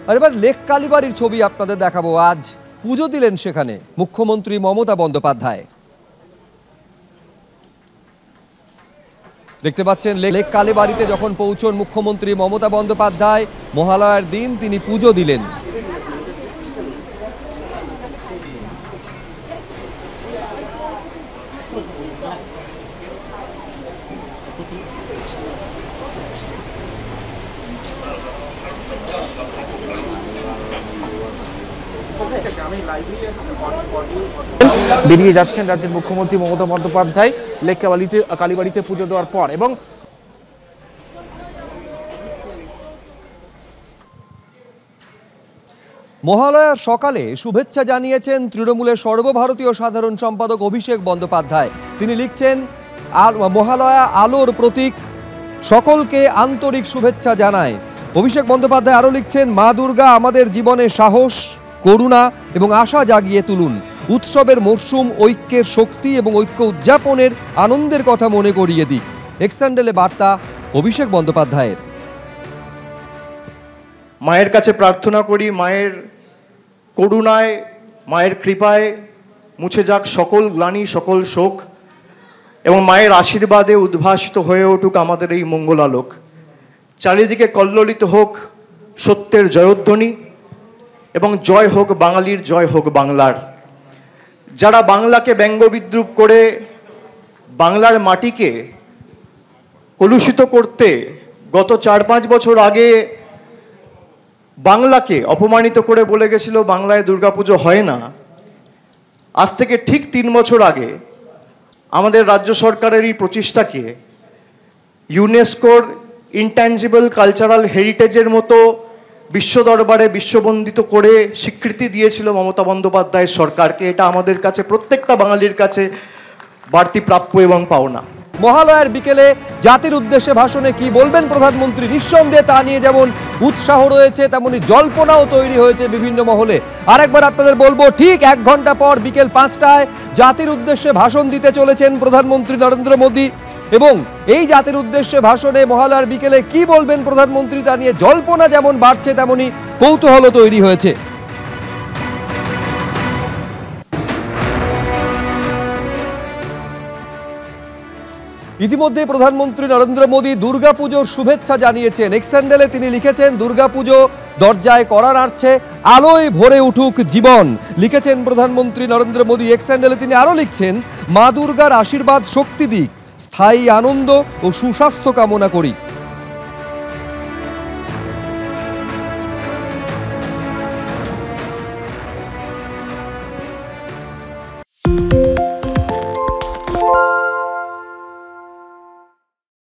আর এবার লেক কালীবাড়ির ছবি আপনাদের দেখাবো। আজ পুজো দিলেন সেখানে মুখ্যমন্ত্রী মমতা বন্দ্যোপাধ্যায়। দেখতে পাচ্ছেন লেক কালীবাড়িতে যখন পৌঁছন মুখ্যমন্ত্রী মমতা বন্দ্যোপাধ্যায়, মহালয়ার দিন তিনি পুজো দিলেন। বেরিয়ে যাচ্ছেন রাজ্যের মুখ্যমন্ত্রী মমতা বন্দ্যোপাধ্যায় লেক কালীবাড়িতে পুজো দেওয়ার পর। এবং মহালয়ার সকালে শুভেচ্ছা জানিয়েছেন তৃণমূলের সর্বভারতীয় সাধারণ সম্পাদক অভিষেক বন্দ্যোপাধ্যায়। তিনি লিখছেন, মহালয়া আলোর প্রতীক, সকলকে আন্তরিক শুভেচ্ছা জানায়। অভিষেক বন্দ্যোপাধ্যায় আরও লিখছেন, মা দুর্গা আমাদের জীবনে সাহস, করুণা এবং আশা জাগিয়ে তুলুন। উৎসবের মরশুম ঐক্যের শক্তি এবং ঐক্য উদযাপনের আনন্দের কথা মনে করিয়ে দিক। এক্স হ্যান্ডেলে বার্তা অভিষেক বন্দ্যোপাধ্যায়ের। মায়ের কাছে প্রার্থনা করি, মায়ের করুণায়, মায়ের কৃপায় মুছে যাক সকল গ্লানি, সকল শোক, এবং মায়ের আশীর্বাদে উদ্ভাসিত হয়ে উঠুক আমাদের এই মঙ্গলালোক। চারিদিকে কল্লোলিত হোক সত্যের জয়ধ্বনি, এবং জয় হোক বাঙালির, জয় হোক বাংলার। যারা বাংলাকে ব্যঙ্গ বিদ্রুপ করে বাংলার মাটিকে কলুষিত করতে গত 4-5 বছর আগে বাংলাকে অপমানিত করে বলে গেছিল বাংলায় দুর্গাপুজো হয় না, আজ থেকে ঠিক 3 বছর আগে আমাদের রাজ্য সরকারের এই প্রচেষ্টাকে ইউনেস্কোর ইনট্যাঞ্জিবল কালচারাল হেরিটেজের মতো বিশ্ব দরবারে বিশ্ববন্দিত করে স্বীকৃতি দিয়েছিল মমতা বন্দ্যোপাধ্যায়ের সরকারকে। এটা আমাদের কাছে, প্রত্যেকটা বাঙালির কাছে বাড়তি প্রাপ্য এবং পাওনা। মহালয়ার বিকেলে জাতির উদ্দেশ্যে ভাষণে কি বলবেন প্রধানমন্ত্রী, নিঃসন্দেহে তা নিয়ে যেমন উৎসাহ রয়েছে তেমনি জল্পনাও তৈরি হয়েছে বিভিন্ন মহলে। আরেকবার আপনাদের বলবো, ঠিক 1 ঘন্টা পর বিকেল 5টায় জাতির উদ্দেশ্যে ভাষণ দিতে চলেছেন প্রধানমন্ত্রী নরেন্দ্র মোদী। এবং এই জাতির উদ্দেশ্যে ভাষণে মহালয়ার বিকেলে কি বলবেন প্রধানমন্ত্রী তা নিয়ে জল্পনা যেমন বাড়ছে তেমনি কৌতূহল তৈরি হয়েছে। ইতিমধ্যে প্রধানমন্ত্রী নরেন্দ্র মোদী দুর্গাপুজোর শুভেচ্ছা জানিয়েছেন। এক্স হ্যান্ডেলে তিনি লিখেছেন, দুর্গাপুজো দরজায় কড়া নাড়ছে, আলোয় ভরে উঠুক জীবন। লিখেছেন প্রধানমন্ত্রী নরেন্দ্র মোদী। এক্স হ্যান্ডেলে তিনি আরও লিখছেন, মা দুর্গার আশীর্বাদ শক্তি দিক, স্থায়ী আনন্দ ও সুস্বাস্থ্য কামনা করি।